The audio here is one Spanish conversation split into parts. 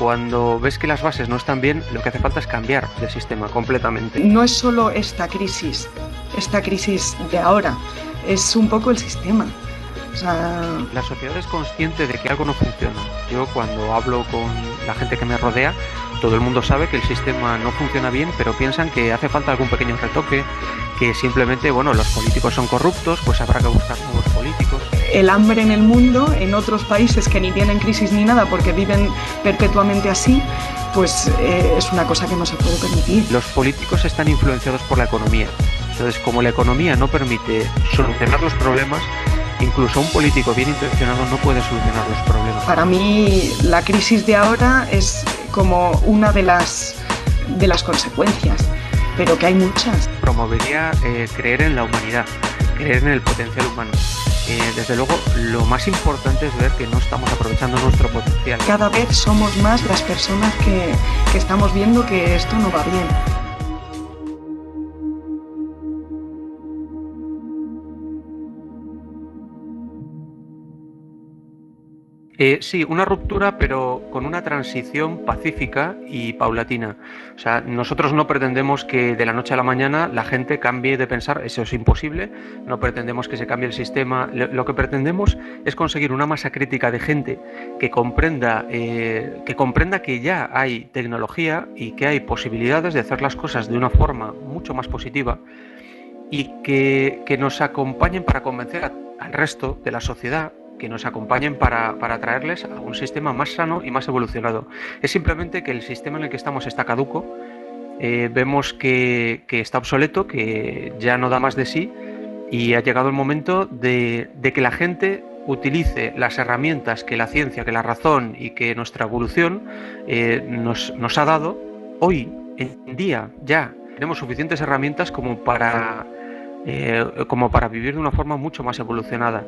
cuando ves que las bases no están bien, lo que hace falta es cambiar de sistema completamente. No es solo esta crisis de ahora, es un poco el sistema. O sea... La sociedad es consciente de que algo no funciona. Yo cuando hablo con la gente que me rodea, todo el mundo sabe que el sistema no funciona bien, pero piensan que hace falta algún pequeño retoque, que simplemente, bueno, los políticos son corruptos, pues habrá que buscar nuevos políticos. El hambre en el mundo, en otros países que ni tienen crisis ni nada porque viven perpetuamente así, pues es una cosa que no se puede permitir. Los políticos están influenciados por la economía. Entonces, como la economía no permite solucionar los problemas, incluso un político bien intencionado no puede solucionar los problemas. Para mí, la crisis de ahora es como una de las consecuencias, pero que hay muchas. Promovería creer en la humanidad, creer en el potencial humano. Desde luego, lo más importante es ver que no estamos aprovechando nuestro potencial. Cada vez somos más las personas que estamos viendo que esto no va bien. Sí, una ruptura, pero con una transición pacífica y paulatina. O sea, nosotros no pretendemos que de la noche a la mañana la gente cambie de pensar, eso es imposible, no pretendemos que se cambie el sistema, lo que pretendemos es conseguir una masa crítica de gente que comprenda que ya hay tecnología y que hay posibilidades de hacer las cosas de una forma mucho más positiva y que nos acompañen para convencer al resto de la sociedad, que nos acompañen para traerles a un sistema más sano y más evolucionado. Es simplemente que el sistema en el que estamos está caduco, vemos que está obsoleto, que ya no da más de sí y ha llegado el momento de que la gente utilice las herramientas que la ciencia, que la razón y que nuestra evolución nos ha dado. Hoy en día ya tenemos suficientes herramientas como para vivir de una forma mucho más evolucionada.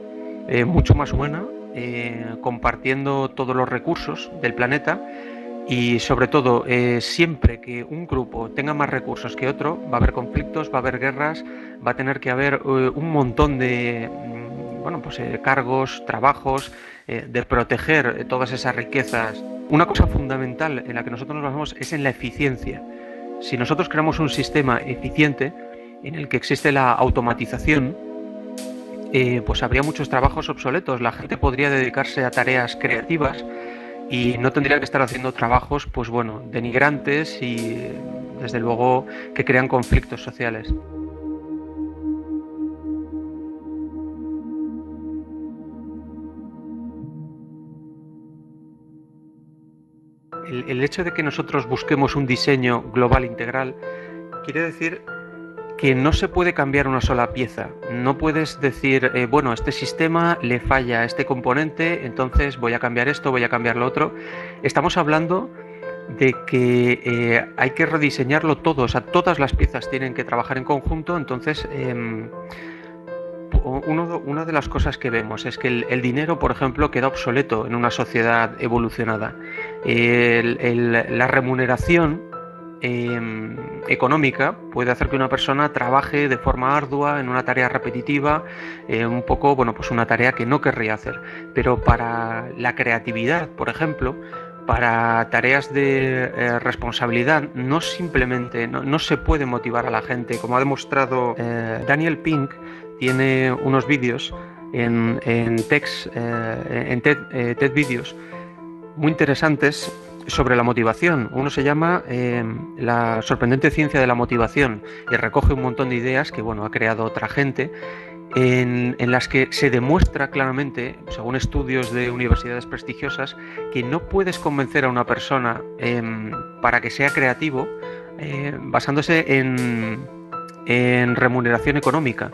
Mucho más humana, compartiendo todos los recursos del planeta y sobre todo siempre que un grupo tenga más recursos que otro va a haber conflictos, va a haber guerras, va a tener que haber un montón de cargos, trabajos, de proteger todas esas riquezas. Una cosa fundamental en la que nosotros nos basamos es en la eficiencia. Si nosotros creamos un sistema eficiente en el que existe la automatización, pues habría muchos trabajos obsoletos. La gente podría dedicarse a tareas creativas y no tendría que estar haciendo trabajos, pues bueno, denigrantes y desde luego que crean conflictos sociales. El hecho de que nosotros busquemos un diseño global integral quiere decir que no se puede cambiar una sola pieza. No puedes decir, este sistema le falla a este componente, entonces voy a cambiar esto, voy a cambiar lo otro. Estamos hablando de que hay que rediseñarlo todo, o sea, todas las piezas tienen que trabajar en conjunto, entonces una de las cosas que vemos es que el dinero, por ejemplo, queda obsoleto en una sociedad evolucionada. La remuneración económica puede hacer que una persona trabaje de forma ardua en una tarea repetitiva, una tarea que no querría hacer. Pero para la creatividad, por ejemplo, para tareas de responsabilidad, no se puede motivar a la gente. Como ha demostrado Daniel Pink, tiene unos vídeos en TED Vídeos muy interesantes sobre la motivación. Uno se llama La sorprendente ciencia de la motivación y recoge un montón de ideas que ha creado otra gente en las que se demuestra claramente, según estudios de universidades prestigiosas, que no puedes convencer a una persona para que sea creativo basándose en remuneración económica,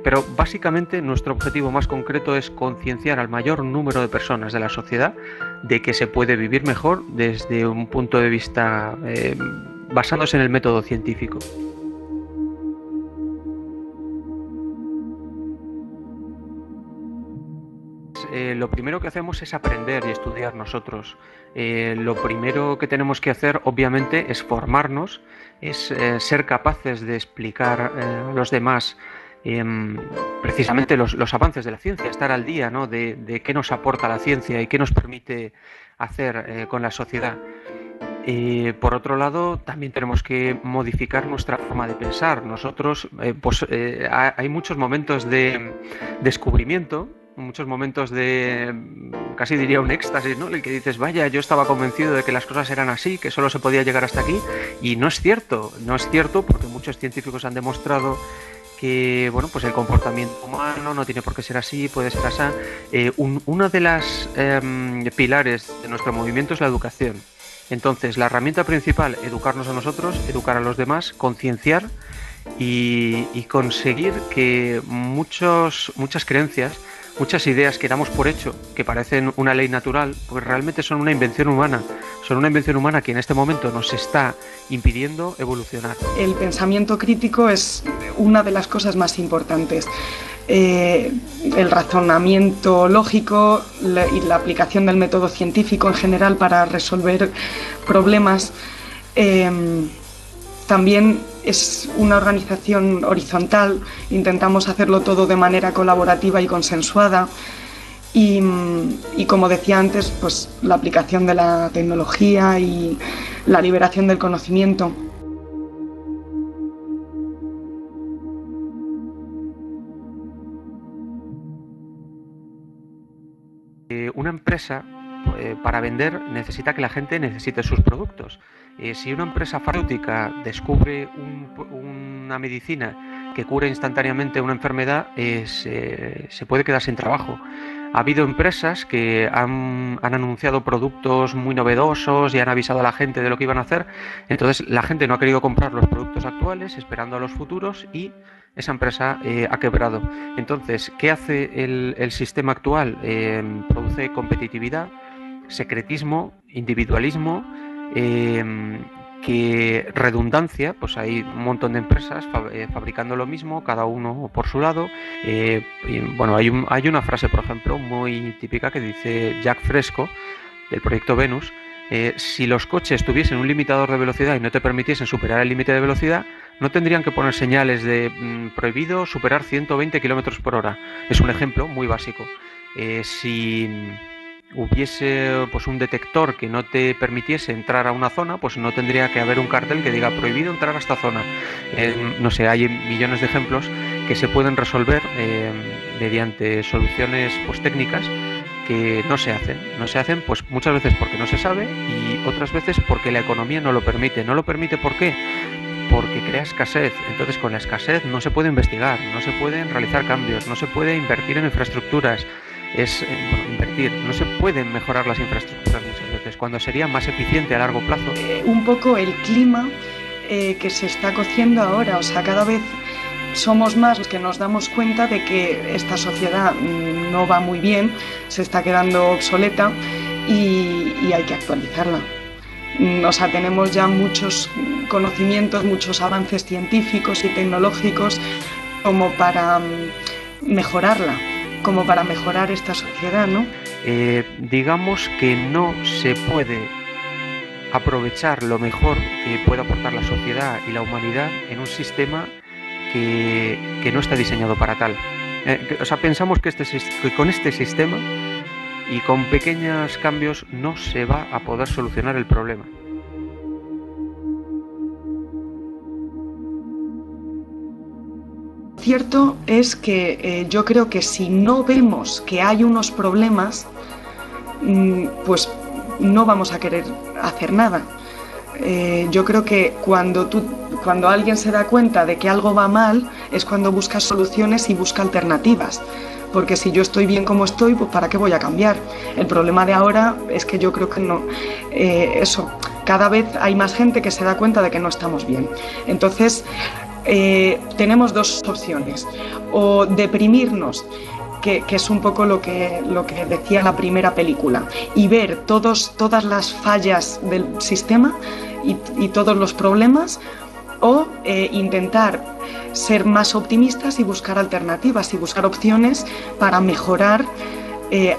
pero básicamente nuestro objetivo más concreto es concienciar al mayor número de personas de la sociedad de que se puede vivir mejor desde un punto de vista basándose en el método científico. Lo primero que hacemos es aprender y estudiar nosotros. Lo primero que tenemos que hacer, obviamente, es formarnos, es ser capaces de explicar a los demás precisamente los avances de la ciencia, estar al día, ¿no? de qué nos aporta la ciencia y qué nos permite hacer con la sociedad. Por otro lado, también tenemos que modificar nuestra forma de pensar. Nosotros, hay muchos momentos de descubrimiento, muchos momentos de, casi diría un éxtasis, ¿no? En el que dices, vaya, yo estaba convencido de que las cosas eran así, que solo se podía llegar hasta aquí, y no es cierto porque muchos científicos han demostrado que bueno, pues el comportamiento humano no tiene por qué ser así, puede ser así. Uno de los pilares de nuestro movimiento es la educación. Entonces, la herramienta principal, educarnos a nosotros, educar a los demás, concienciar y conseguir que muchas creencias, muchas ideas que damos por hecho, que parecen una ley natural, pues realmente son una invención humana. Son una invención humana que en este momento nos está impidiendo evolucionar. El pensamiento crítico es una de las cosas más importantes. El razonamiento lógico y la aplicación del método científico en general para resolver problemas. También es una organización horizontal, intentamos hacerlo todo de manera colaborativa y consensuada. Y como decía antes, pues la aplicación de la tecnología y la liberación del conocimiento. Una empresa, para vender, necesita que la gente necesite sus productos. Si una empresa farmacéutica descubre una medicina que cura instantáneamente una enfermedad, se puede quedar sin trabajo. Ha habido empresas que han anunciado productos muy novedosos y han avisado a la gente de lo que iban a hacer. Entonces la gente no ha querido comprar los productos actuales, esperando a los futuros, y esa empresa ha quebrado. Entonces, ¿qué hace el sistema actual? Produce competitividad, secretismo, individualismo, que redundancia, pues hay un montón de empresas fabricando lo mismo, cada uno por su lado. Y bueno, hay una frase, por ejemplo, muy típica que dice Jack Fresco, del proyecto Venus: si los coches tuviesen un limitador de velocidad y no te permitiesen superar el límite de velocidad, no tendrían que poner señales de prohibido superar 120 km por hora. Es un ejemplo muy básico. Si hubiese pues un detector que no te permitiese entrar a una zona, pues no tendría que haber un cartel que diga prohibido entrar a esta zona. No sé, hay millones de ejemplos que se pueden resolver mediante soluciones pues técnicas que no se hacen pues muchas veces porque no se sabe y otras veces porque la economía no lo permite. ¿Por qué? Porque crea escasez. Entonces, con la escasez no se puede investigar, no se pueden realizar cambios, no se puede invertir en infraestructuras. No se pueden mejorar las infraestructuras muchas veces, cuando sería más eficiente a largo plazo. Un poco el clima que se está cociendo ahora, o sea, cada vez somos más los que nos damos cuenta de que esta sociedad no va muy bien, se está quedando obsoleta y hay que actualizarla. O sea, tenemos ya muchos conocimientos, muchos avances científicos y tecnológicos como para mejorarla, como para mejorar esta sociedad, ¿no? Digamos que no se puede aprovechar lo mejor que puede aportar la sociedad y la humanidad en un sistema que no está diseñado para tal. O sea, pensamos que con este sistema y con pequeños cambios no se va a poder solucionar el problema. Cierto es que yo creo que si no vemos que hay unos problemas, pues no vamos a querer hacer nada. Yo creo que cuando alguien se da cuenta de que algo va mal es cuando busca soluciones y busca alternativas. Porque si yo estoy bien como estoy, pues ¿para qué voy a cambiar? El problema de ahora es que yo creo que no. Cada vez hay más gente que se da cuenta de que no estamos bien. Entonces, tenemos dos opciones: o deprimirnos, que es un poco lo que decía la primera película, y ver todas las fallas del sistema y todos los problemas, o intentar ser más optimistas y buscar alternativas y buscar opciones para mejorar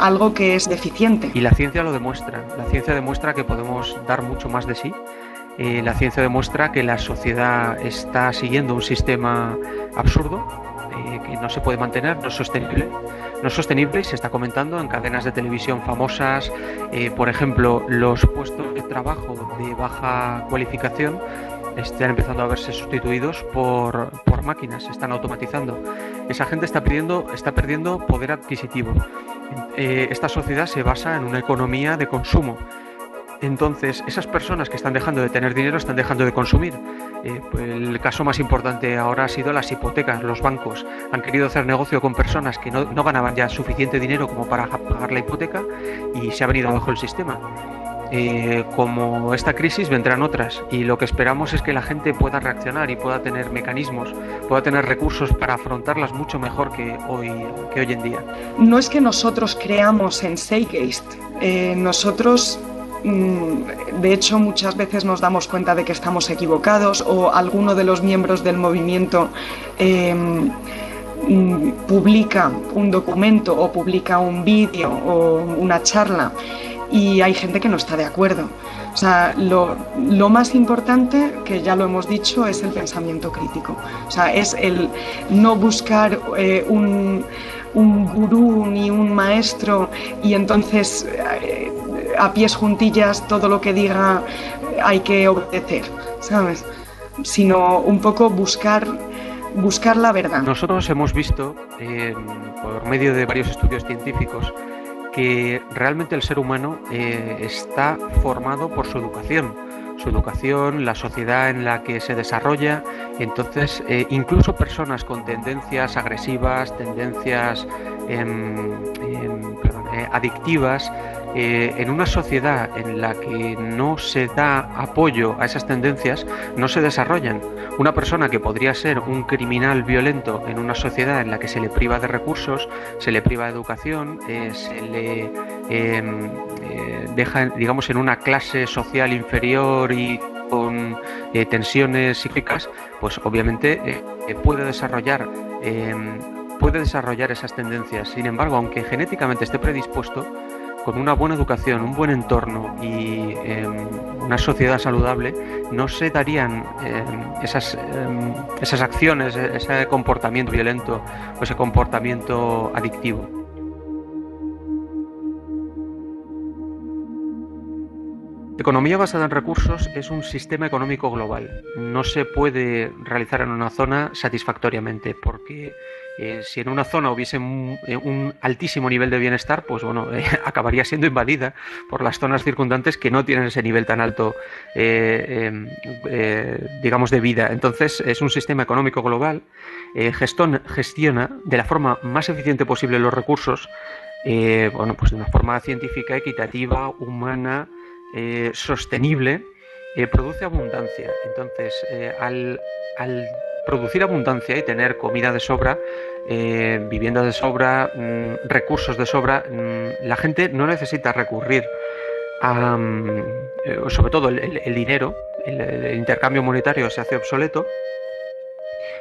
algo que es deficiente. Y la ciencia lo demuestra. La ciencia demuestra que podemos dar mucho más de sí. La ciencia demuestra que la sociedad está siguiendo un sistema absurdo, que no se puede mantener, no es sostenible. No es sostenible y se está comentando en cadenas de televisión famosas, por ejemplo, los puestos de trabajo de baja cualificación están empezando a verse sustituidos por máquinas, se están automatizando. Esa gente está perdiendo poder adquisitivo. Esta sociedad se basa en una economía de consumo. Entonces, esas personas que están dejando de tener dinero están dejando de consumir. Pues el caso más importante ahora ha sido las hipotecas. Los bancos han querido hacer negocio con personas que no ganaban ya suficiente dinero como para pagar la hipoteca y se ha venido abajo el sistema. Como esta crisis vendrán otras y lo que esperamos es que la gente pueda reaccionar y pueda tener mecanismos, pueda tener recursos para afrontarlas mucho mejor que hoy en día. No es que nosotros creamos en Zeitgeist, nosotros de hecho muchas veces nos damos cuenta de que estamos equivocados o alguno de los miembros del movimiento publica un documento o publica un vídeo o una charla y hay gente que no está de acuerdo. O sea, lo más importante, que ya lo hemos dicho, es el pensamiento crítico. O sea, es el no buscar un gurú ni un maestro y entonces a pies juntillas todo lo que diga hay que obedecer, ¿sabes? Sino un poco buscar la verdad. Nosotros hemos visto, por medio de varios estudios científicos, que realmente el ser humano está formado por su educación, la sociedad en la que se desarrolla. Entonces, incluso personas con tendencias agresivas, tendencias adictivas, en una sociedad en la que no se da apoyo a esas tendencias, no se desarrollan. Una persona que podría ser un criminal violento en una sociedad en la que se le priva de recursos, se le priva de educación, se le deja, digamos, en una clase social inferior y con tensiones psíquicas, pues obviamente puede desarrollar esas tendencias. Sin embargo, aunque genéticamente esté predispuesto, con una buena educación, un buen entorno y una sociedad saludable, no se darían esas acciones, ese comportamiento violento o ese comportamiento adictivo. Economía basada en recursos es un sistema económico global. No se puede realizar en una zona satisfactoriamente, porque si en una zona hubiese un altísimo nivel de bienestar, pues bueno, acabaría siendo invadida por las zonas circundantes que no tienen ese nivel tan alto, digamos, de vida. Entonces es un sistema económico global, gestiona de la forma más eficiente posible los recursos, bueno, pues de una forma científica, equitativa, humana, sostenible, produce abundancia. Entonces, al producir abundancia y tener comida de sobra, vivienda de sobra, recursos de sobra, la gente no necesita recurrir a, sobre todo el dinero, el intercambio monetario se hace obsoleto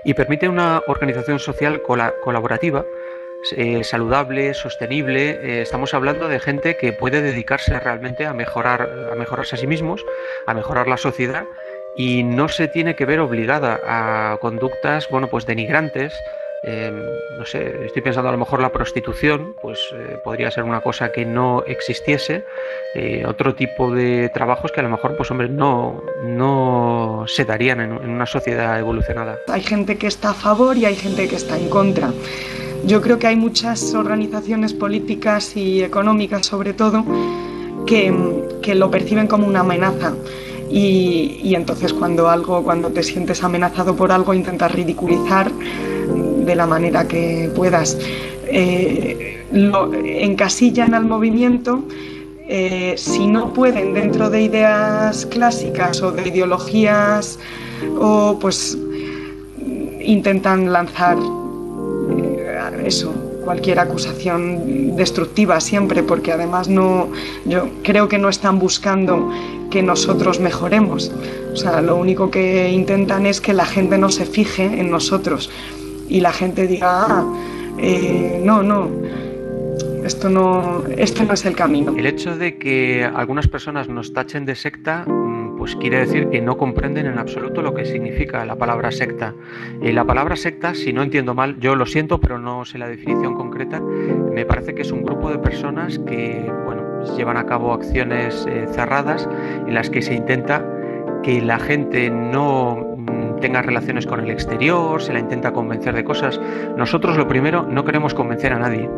y permite una organización social colaborativa, saludable, sostenible. Estamos hablando de gente que puede dedicarse realmente a mejorarse a sí mismos, a mejorar la sociedad, y no se tiene que ver obligada a conductas, bueno, pues denigrantes. No sé, estoy pensando a lo mejor la prostitución, pues podría ser una cosa que no existiese, otro tipo de trabajos que a lo mejor, pues hombre, no se darían en una sociedad evolucionada. Hay gente que está a favor y hay gente que está en contra. Yo creo que hay muchas organizaciones políticas y económicas, sobre todo, que lo perciben como una amenaza. Y entonces cuando te sientes amenazado por algo, intentas ridiculizar de la manera que puedas. Lo encasillan al movimiento. Si no pueden dentro de ideas clásicas o de ideologías, o pues intentan lanzar cualquier acusación destructiva siempre, porque además yo creo que no están buscando que nosotros mejoremos. O sea, lo único que intentan es que la gente no se fije en nosotros y la gente diga, esto no es el camino. El hecho de que algunas personas nos tachen de secta, pues pues quiere decir que no comprenden en absoluto lo que significa la palabra secta. La palabra secta, si no entiendo mal, yo lo siento, pero no sé la definición concreta, me parece que es un grupo de personas que, bueno, llevan a cabo acciones cerradas en las que se intenta que la gente no tenga relaciones con el exterior, se la intenta convencer de cosas. Nosotros, lo primero, no queremos convencer a nadie.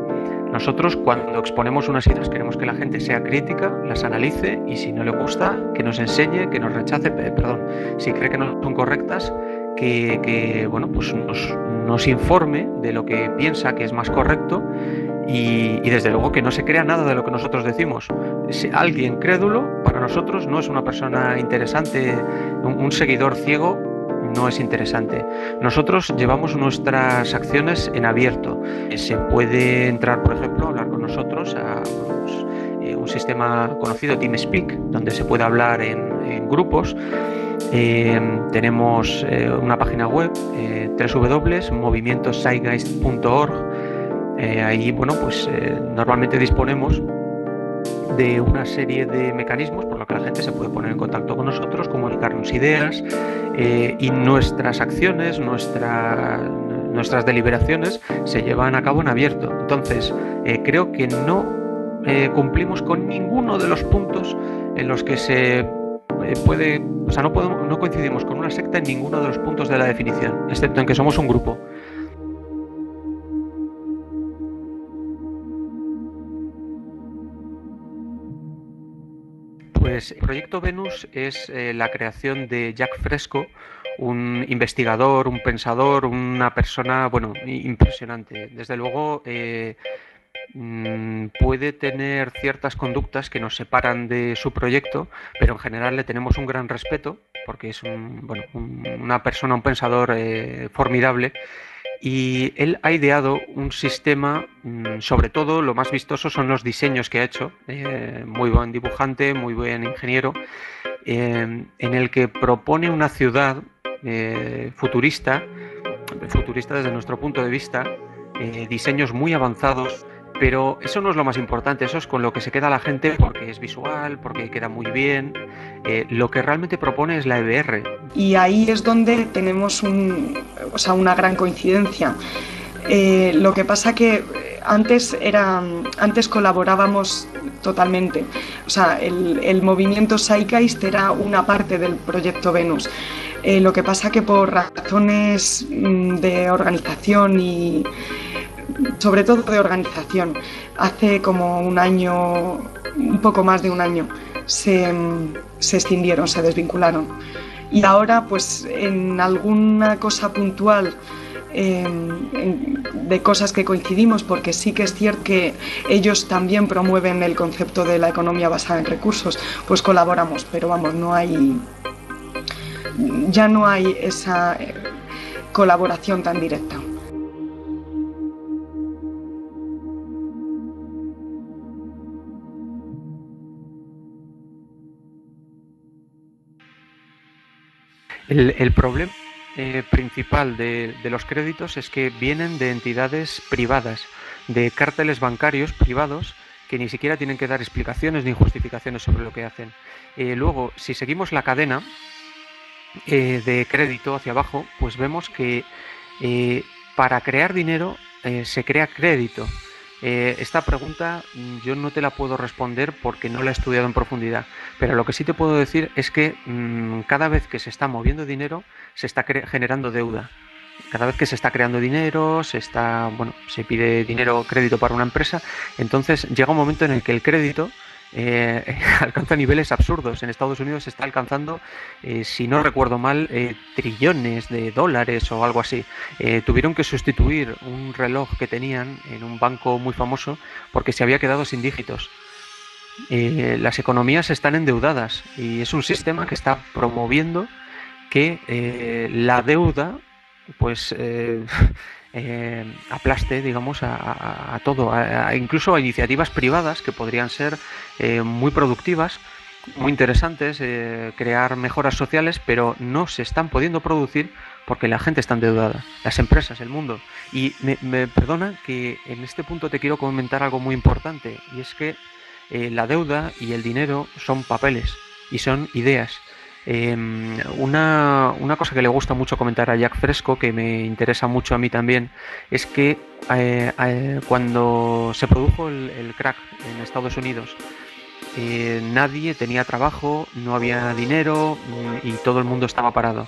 Nosotros, cuando exponemos unas ideas, queremos que la gente sea crítica, las analice y si no le gusta, que nos enseñe, que nos rechace, perdón, si cree que no son correctas, que bueno, pues nos informe de lo que piensa que es más correcto y desde luego que no se crea nada de lo que nosotros decimos. Si alguien crédulo, para nosotros no es una persona interesante, un seguidor ciego no es interesante. Nosotros llevamos nuestras acciones en abierto. Se puede entrar, por ejemplo, a hablar con nosotros a un sistema conocido, TeamSpeak, donde se puede hablar en grupos. Tenemos una página web, www.movimientoszeitgeist.org. Ahí, bueno, pues normalmente disponemos de una serie de mecanismos por los que la gente se puede poner en contacto con nosotros, comunicarnos ideas y nuestras acciones, nuestras deliberaciones se llevan a cabo en abierto. Entonces, creo que no cumplimos con ninguno de los puntos en los que se puede, o sea, no coincidimos con una secta en ninguno de los puntos de la definición, excepto en que somos un grupo. Pues el Proyecto Venus es la creación de Jack Fresco, un investigador, un pensador, una persona, bueno, impresionante. Desde luego puede tener ciertas conductas que nos separan de su proyecto, pero en general le tenemos un gran respeto porque es una persona, un pensador formidable. Y él ha ideado un sistema, sobre todo lo más vistoso son los diseños que ha hecho, muy buen dibujante, muy buen ingeniero, en el que propone una ciudad futurista desde nuestro punto de vista, diseños muy avanzados, pero eso no es lo más importante, eso es con lo que se queda la gente porque es visual, porque queda muy bien. Lo que realmente propone es la EBR. Y ahí es donde tenemos una gran coincidencia. Lo que pasa que antes colaborábamos totalmente. O sea, el movimiento Zeitgeist era una parte del proyecto Venus. Lo que pasa que por razones de organización y sobre todo de organización, hace como un año, un poco más de un año, se escindieron, se desvincularon. Y ahora, pues en alguna cosa puntual, de cosas que coincidimos, porque sí que es cierto que ellos también promueven el concepto de la economía basada en recursos, pues colaboramos, pero vamos, ya no hay esa colaboración tan directa. El problema principal de los créditos es que vienen de entidades privadas, de cárteles bancarios privados que ni siquiera tienen que dar explicaciones ni justificaciones sobre lo que hacen. Luego, si seguimos la cadena de crédito hacia abajo, pues vemos que para crear dinero se crea crédito. Esta pregunta yo no te la puedo responder porque no la he estudiado en profundidad, pero lo que sí te puedo decir es que cada vez que se está moviendo dinero se está generando deuda. Cada vez que se está creando dinero, se pide dinero, crédito para una empresa, entonces llega un momento en el que el crédito alcanza niveles absurdos. En Estados Unidos se está alcanzando, si no recuerdo mal, trillones de dólares o algo así. Tuvieron que sustituir un reloj que tenían en un banco muy famoso porque se había quedado sin dígitos. Las economías están endeudadas y es un sistema que está promoviendo que la deuda pues aplaste, digamos, a todo, incluso a iniciativas privadas que podrían ser muy productivas, muy interesantes, crear mejoras sociales, pero no se están pudiendo producir porque la gente está endeudada, las empresas, el mundo. Y me perdona que en este punto te quiero comentar algo muy importante, y es que la deuda y el dinero son papeles y son ideas. Una cosa que le gusta mucho comentar a Jack Fresco, que me interesa mucho a mí también, es que cuando se produjo el crack en Estados Unidos, nadie tenía trabajo, no había dinero y todo el mundo estaba parado.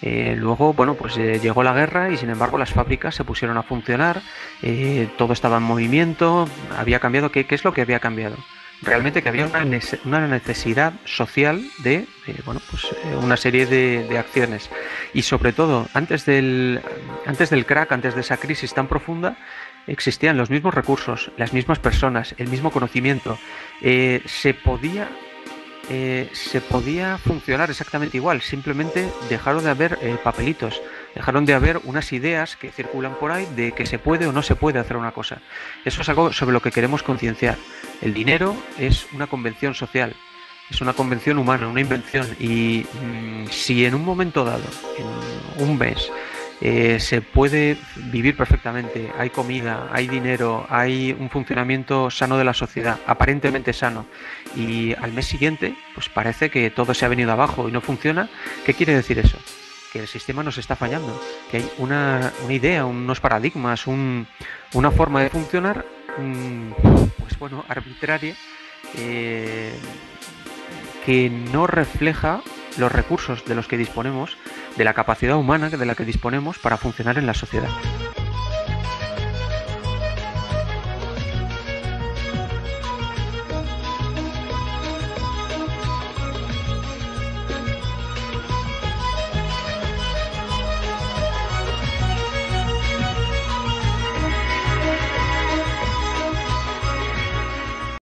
Luego, bueno, pues llegó la guerra y sin embargo las fábricas se pusieron a funcionar, todo estaba en movimiento, había cambiado. ¿Qué es lo que había cambiado? Realmente que había una necesidad social de bueno, pues, una serie de acciones. Y sobre todo, antes del crack, antes de esa crisis tan profunda, existían los mismos recursos, las mismas personas, el mismo conocimiento. Se podía funcionar exactamente igual, simplemente dejaron de haber papelitos, dejaron de haber unas ideas que circulan por ahí de que se puede o no se puede hacer una cosa. Eso es algo sobre lo que queremos concienciar. El dinero es una convención social, es una convención humana, una invención, y si en un momento dado, en un mes, se puede vivir perfectamente, hay comida, hay dinero, hay un funcionamiento sano de la sociedad, aparentemente sano, y al mes siguiente pues parece que todo se ha venido abajo y no funciona. ¿Qué quiere decir eso? Que el sistema nos está fallando, que hay una idea, unos paradigmas, una forma de funcionar, pues bueno, arbitraria, eh, que no refleja los recursos de los que disponemos, de la capacidad humana de la que disponemos para funcionar en la sociedad.